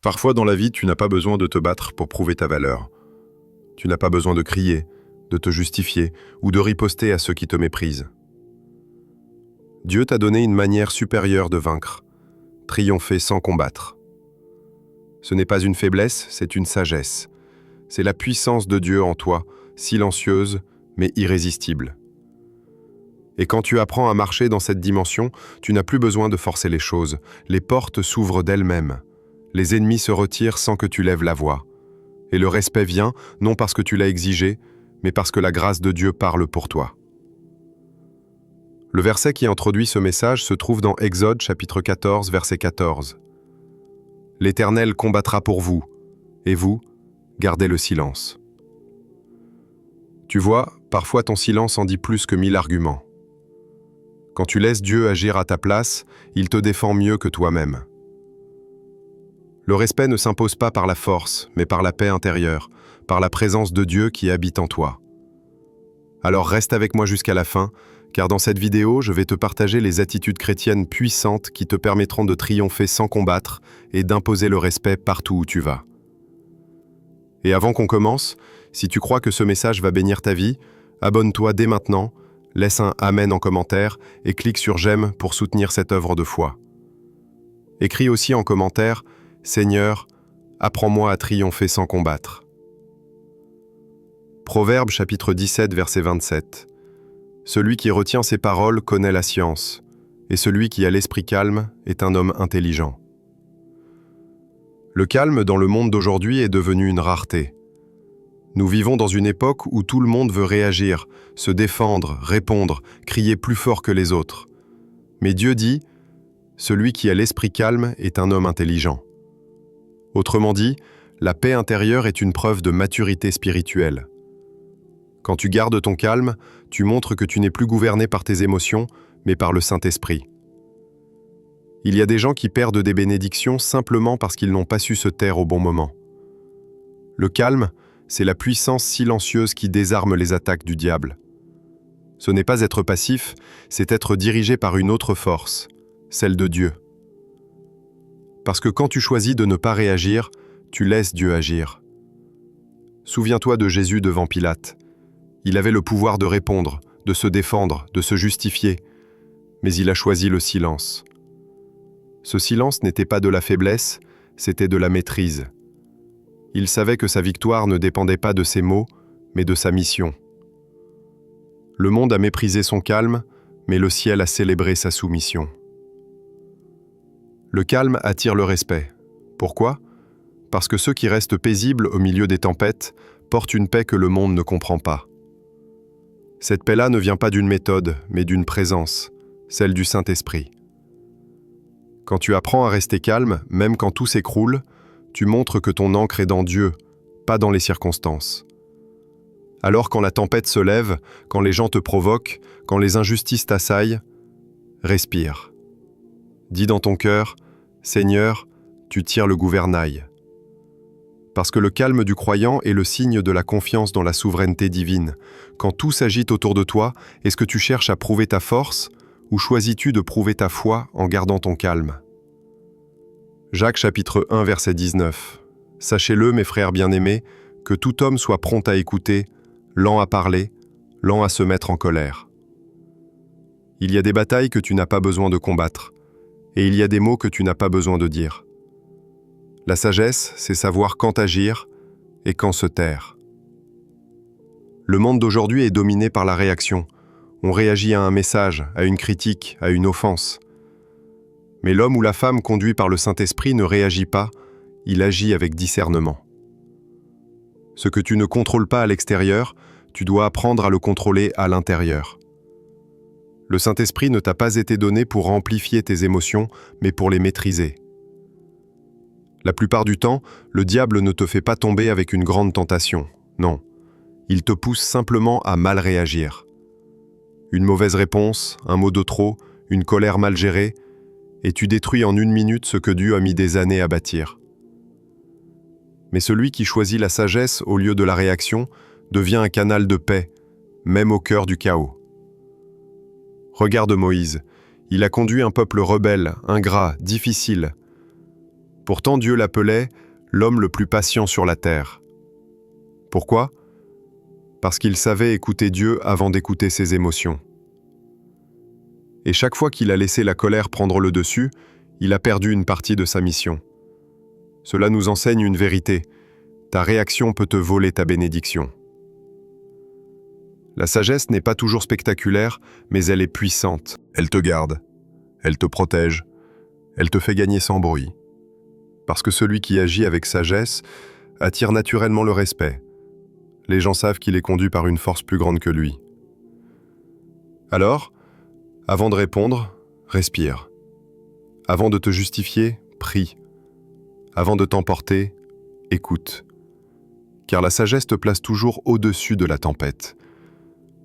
Parfois dans la vie, tu n'as pas besoin de te battre pour prouver ta valeur. Tu n'as pas besoin de crier, de te justifier ou de riposter à ceux qui te méprisent. Dieu t'a donné une manière supérieure de vaincre, triompher sans combattre. Ce n'est pas une faiblesse, c'est une sagesse. C'est la puissance de Dieu en toi, silencieuse mais irrésistible. Et quand tu apprends à marcher dans cette dimension, tu n'as plus besoin de forcer les choses. Les portes s'ouvrent d'elles-mêmes. Les ennemis se retirent sans que tu lèves la voix. Et le respect vient, non parce que tu l'as exigé, mais parce que la grâce de Dieu parle pour toi. Le verset qui introduit ce message se trouve dans Exode chapitre 14, verset 14. « L'Éternel combattra pour vous, et vous, gardez le silence. » Tu vois, parfois ton silence en dit plus que 1000 arguments. Quand tu laisses Dieu agir à ta place, il te défend mieux que toi-même. Le respect ne s'impose pas par la force, mais par la paix intérieure, par la présence de Dieu qui habite en toi. Alors reste avec moi jusqu'à la fin, car dans cette vidéo, je vais te partager les attitudes chrétiennes puissantes qui te permettront de triompher sans combattre et d'imposer le respect partout où tu vas. Et avant qu'on commence, si tu crois que ce message va bénir ta vie, abonne-toi dès maintenant, laisse un Amen en commentaire et clique sur J'aime pour soutenir cette œuvre de foi. Écris aussi en commentaire « Seigneur, apprends-moi à triompher sans combattre. » Proverbe chapitre 17, verset 27. « Celui qui retient ses paroles connaît la science, et celui qui a l'esprit calme est un homme intelligent. » Le calme dans le monde d'aujourd'hui est devenu une rareté. Nous vivons dans une époque où tout le monde veut réagir, se défendre, répondre, crier plus fort que les autres. Mais Dieu dit « Celui qui a l'esprit calme est un homme intelligent. » Autrement dit, la paix intérieure est une preuve de maturité spirituelle. Quand tu gardes ton calme, tu montres que tu n'es plus gouverné par tes émotions, mais par le Saint-Esprit. Il y a des gens qui perdent des bénédictions simplement parce qu'ils n'ont pas su se taire au bon moment. Le calme, c'est la puissance silencieuse qui désarme les attaques du diable. Ce n'est pas être passif, c'est être dirigé par une autre force, celle de Dieu. Parce que quand tu choisis de ne pas réagir, tu laisses Dieu agir. Souviens-toi de Jésus devant Pilate. Il avait le pouvoir de répondre, de se défendre, de se justifier, mais il a choisi le silence. Ce silence n'était pas de la faiblesse, c'était de la maîtrise. Il savait que sa victoire ne dépendait pas de ses mots, mais de sa mission. Le monde a méprisé son calme, mais le ciel a célébré sa soumission. Le calme attire le respect. Pourquoi ? Parce que ceux qui restent paisibles au milieu des tempêtes portent une paix que le monde ne comprend pas. Cette paix-là ne vient pas d'une méthode, mais d'une présence, celle du Saint-Esprit. Quand tu apprends à rester calme, même quand tout s'écroule, tu montres que ton ancre est dans Dieu, pas dans les circonstances. Alors quand la tempête se lève, quand les gens te provoquent, quand les injustices t'assaillent, respire. Dis dans ton cœur, « Seigneur, tu tires le gouvernail. » Parce que le calme du croyant est le signe de la confiance dans la souveraineté divine. Quand tout s'agite autour de toi, est-ce que tu cherches à prouver ta force ou choisis-tu de prouver ta foi en gardant ton calme ? Jacques chapitre 1 verset 19. « Sachez-le, mes frères bien-aimés, que tout homme soit prompt à écouter, lent à parler, lent à se mettre en colère. » Il y a des batailles que tu n'as pas besoin de combattre, et il y a des mots que tu n'as pas besoin de dire. La sagesse, c'est savoir quand agir et quand se taire. Le monde d'aujourd'hui est dominé par la réaction. On réagit à un message, à une critique, à une offense. Mais l'homme ou la femme conduit par le Saint-Esprit ne réagit pas, il agit avec discernement. Ce que tu ne contrôles pas à l'extérieur, tu dois apprendre à le contrôler à l'intérieur. Le Saint-Esprit ne t'a pas été donné pour amplifier tes émotions, mais pour les maîtriser. La plupart du temps, le diable ne te fait pas tomber avec une grande tentation. Non, il te pousse simplement à mal réagir. Une mauvaise réponse, un mot de trop, une colère mal gérée, et tu détruis en 1 minute ce que Dieu a mis des années à bâtir. Mais celui qui choisit la sagesse au lieu de la réaction devient un canal de paix, même au cœur du chaos. Regarde Moïse, il a conduit un peuple rebelle, ingrat, difficile. Pourtant Dieu l'appelait l'homme le plus patient sur la terre. Pourquoi? Parce qu'il savait écouter Dieu avant d'écouter ses émotions. Et chaque fois qu'il a laissé la colère prendre le dessus, il a perdu une partie de sa mission. Cela nous enseigne une vérité. Ta réaction peut te voler ta bénédiction. La sagesse n'est pas toujours spectaculaire, mais elle est puissante. Elle te garde, elle te protège, elle te fait gagner sans bruit. Parce que celui qui agit avec sagesse attire naturellement le respect. Les gens savent qu'il est conduit par une force plus grande que lui. Alors, avant de répondre, respire. Avant de te justifier, prie. Avant de t'emporter, écoute. Car la sagesse te place toujours au-dessus de la tempête.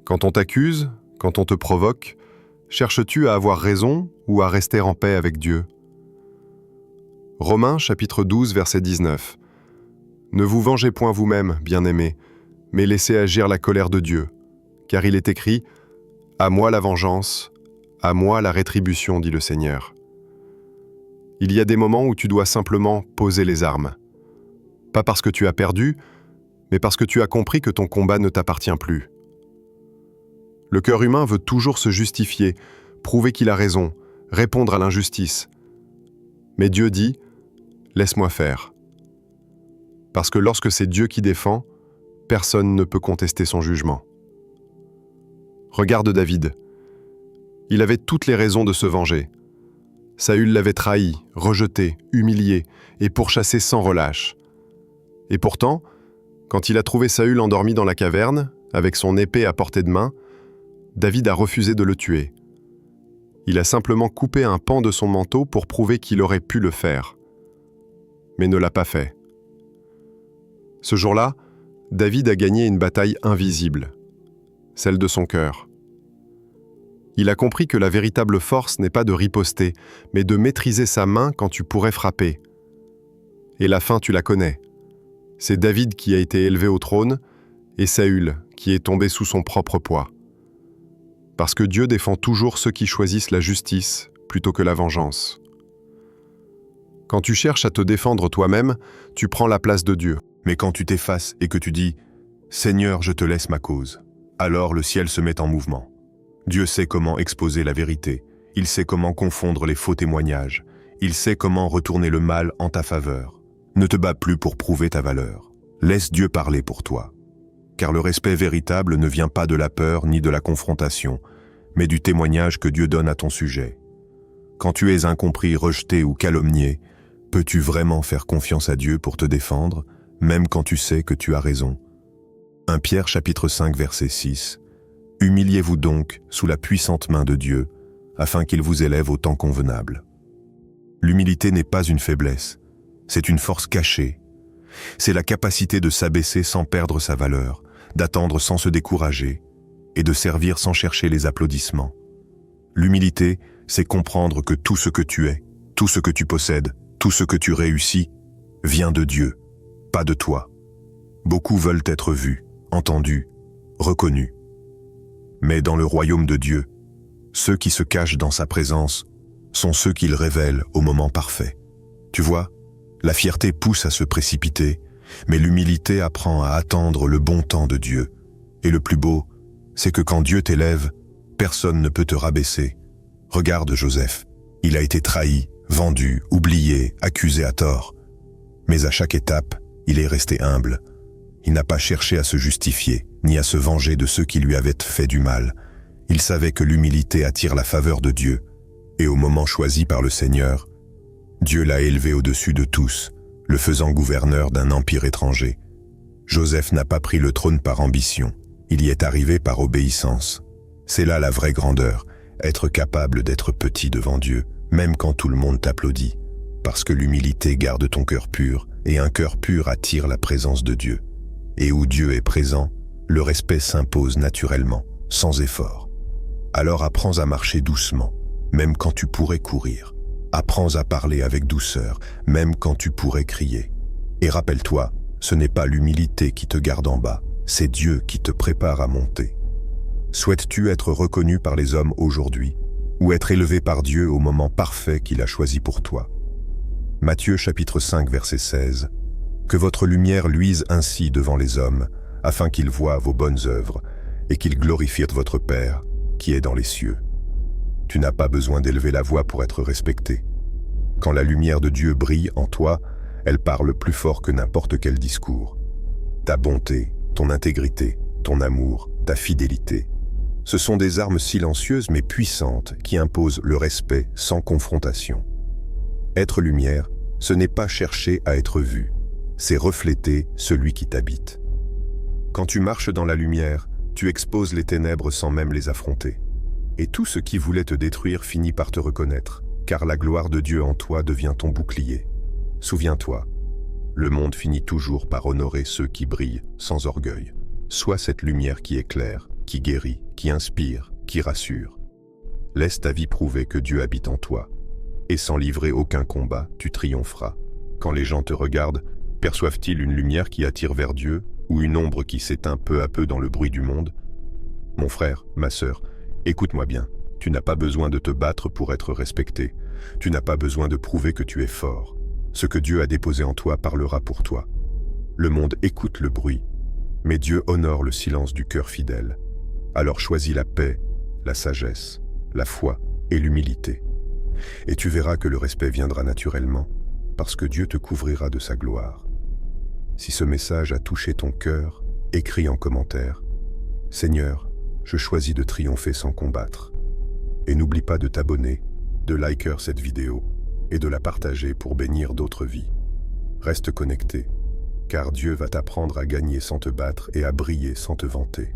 Quand on t'accuse, quand on te provoque, cherches-tu à avoir raison ou à rester en paix avec Dieu? Romains chapitre 12, verset 19. Ne vous vengez point vous-même, bien-aimés, mais laissez agir la colère de Dieu. Car il est écrit « À moi la vengeance, à moi la rétribution, dit le Seigneur. » Il y a des moments où tu dois simplement poser les armes. Pas parce que tu as perdu, mais parce que tu as compris que ton combat ne t'appartient plus. Le cœur humain veut toujours se justifier, prouver qu'il a raison, répondre à l'injustice. Mais Dieu dit « Laisse-moi faire ». Parce que lorsque c'est Dieu qui défend, personne ne peut contester son jugement. Regarde David. Il avait toutes les raisons de se venger. Saül l'avait trahi, rejeté, humilié et pourchassé sans relâche. Et pourtant, quand il a trouvé Saül endormi dans la caverne, avec son épée à portée de main, David a refusé de le tuer. Il a simplement coupé un pan de son manteau pour prouver qu'il aurait pu le faire. Mais ne l'a pas fait. Ce jour-là, David a gagné une bataille invisible, celle de son cœur. Il a compris que la véritable force n'est pas de riposter, mais de maîtriser sa main quand tu pourrais frapper. Et la fin, tu la connais. C'est David qui a été élevé au trône et Saül qui est tombé sous son propre poids. Parce que Dieu défend toujours ceux qui choisissent la justice plutôt que la vengeance. Quand tu cherches à te défendre toi-même, tu prends la place de Dieu. Mais quand tu t'effaces et que tu dis « Seigneur, je te laisse ma cause », alors le ciel se met en mouvement. Dieu sait comment exposer la vérité, il sait comment confondre les faux témoignages, il sait comment retourner le mal en ta faveur. Ne te bats plus pour prouver ta valeur. Laisse Dieu parler pour toi. Car le respect véritable ne vient pas de la peur ni de la confrontation, mais du témoignage que Dieu donne à ton sujet. Quand tu es incompris, rejeté ou calomnié, peux-tu vraiment faire confiance à Dieu pour te défendre, même quand tu sais que tu as raison? 1 Pierre chapitre 5 verset 6. Humiliez-vous donc sous la puissante main de Dieu, afin qu'il vous élève au temps convenable. L'humilité n'est pas une faiblesse, c'est une force cachée. C'est la capacité de s'abaisser sans perdre sa valeur, d'attendre sans se décourager et de servir sans chercher les applaudissements. L'humilité, c'est comprendre que tout ce que tu es, tout ce que tu possèdes, tout ce que tu réussis, vient de Dieu, pas de toi. Beaucoup veulent être vus, entendus, reconnus. Mais dans le royaume de Dieu, ceux qui se cachent dans sa présence sont ceux qu'il révèle au moment parfait. Tu vois, la fierté pousse à se précipiter, mais l'humilité apprend à attendre le bon temps de Dieu. Et le plus beau, c'est que quand Dieu t'élève, personne ne peut te rabaisser. Regarde Joseph, il a été trahi, vendu, oublié, accusé à tort. Mais à chaque étape, il est resté humble. Il n'a pas cherché à se justifier, ni à se venger de ceux qui lui avaient fait du mal. Il savait que l'humilité attire la faveur de Dieu, et au moment choisi par le Seigneur, Dieu l'a élevé au-dessus de tous, le faisant gouverneur d'un empire étranger. Joseph n'a pas pris le trône par ambition, il y est arrivé par obéissance. C'est là la vraie grandeur, être capable d'être petit devant Dieu, même quand tout le monde t'applaudit, parce que l'humilité garde ton cœur pur, et un cœur pur attire la présence de Dieu. Et où Dieu est présent, le respect s'impose naturellement, sans effort. Alors apprends à marcher doucement, même quand tu pourrais courir. Apprends à parler avec douceur, même quand tu pourrais crier. Et rappelle-toi, ce n'est pas l'humilité qui te garde en bas, c'est Dieu qui te prépare à monter. Souhaites-tu être reconnu par les hommes aujourd'hui, ou être élevé par Dieu au moment parfait qu'il a choisi pour toi? Matthieu chapitre 5 verset 16. Que votre lumière luise ainsi devant les hommes, afin qu'ils voient vos bonnes œuvres et qu'ils glorifient votre Père qui est dans les cieux. Tu n'as pas besoin d'élever la voix pour être respecté. Quand la lumière de Dieu brille en toi, elle parle plus fort que n'importe quel discours. Ta bonté, ton intégrité, ton amour, ta fidélité. Ce sont des armes silencieuses mais puissantes qui imposent le respect sans confrontation. Être lumière, ce n'est pas chercher à être vu, c'est refléter celui qui t'habite. Quand tu marches dans la lumière, tu exposes les ténèbres sans même les affronter. Et tout ce qui voulait te détruire finit par te reconnaître, car la gloire de Dieu en toi devient ton bouclier. Souviens-toi, le monde finit toujours par honorer ceux qui brillent sans orgueil. Sois cette lumière qui éclaire, qui guérit, qui inspire, qui rassure. Laisse ta vie prouver que Dieu habite en toi. Et sans livrer aucun combat, tu triompheras. Quand les gens te regardent, perçoivent-ils une lumière qui attire vers Dieu ou une ombre qui s'éteint peu à peu dans le bruit du monde? Mon frère, ma sœur, écoute-moi bien. Tu n'as pas besoin de te battre pour être respecté. Tu n'as pas besoin de prouver que tu es fort. Ce que Dieu a déposé en toi parlera pour toi. Le monde écoute le bruit, mais Dieu honore le silence du cœur fidèle. Alors choisis la paix, la sagesse, la foi et l'humilité. Et tu verras que le respect viendra naturellement, parce que Dieu te couvrira de sa gloire. Si ce message a touché ton cœur, écris en commentaire « Seigneur, je choisis de triompher sans combattre ». Et n'oublie pas de t'abonner, de liker cette vidéo et de la partager pour bénir d'autres vies. Reste connecté, car Dieu va t'apprendre à gagner sans te battre et à briller sans te vanter.